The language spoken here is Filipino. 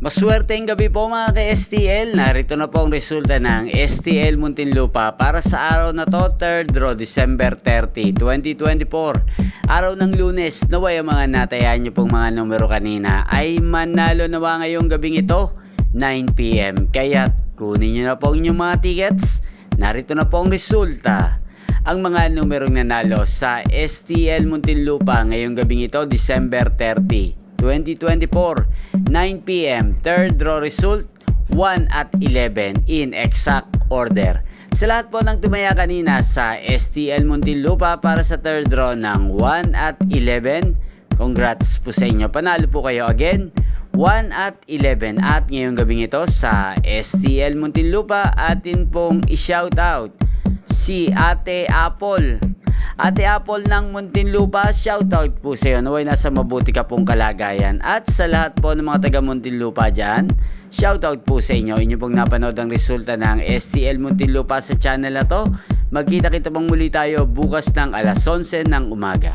Maswerteng gabi po mga ka-STL. Narito na po ang resulta ng STL Muntinlupa para sa araw na to, 3rd draw, December 30, 2024. Araw ng Lunes, naway ang mga natayaan nyo pong mga numero kanina ay manalo nawa ngayong gabing ito, 9 PM. Kaya kunin nyo na po ang inyong mga tickets. Narito na po ang resulta. Ang mga numerong nanalo sa STL Muntinlupa ngayong gabing ito, December 30, 2024, 9 PM, 3rd draw result, 1 at 11 in exact order. Sa lahat po ng tumaya kanina sa STL Muntinlupa para sa 3rd draw ng 1 at 11, congrats po sa inyo. Panalo po kayo again, 1 at 11. At ngayong gabing ito sa STL Muntinlupa, atin pong i-shoutout si Ate Apple. Ate Apple ng Muntinlupa, shoutout po sa iyo. Naway nasa mabuti ka pong kalagayan. At sa lahat po ng mga taga Muntinlupa dyan, shoutout po sa inyo. Inyo pong napanood ang resulta ng STL Muntinlupa sa channel na to. Magkita-kita pong muli tayo bukas ng alas 11 ng umaga.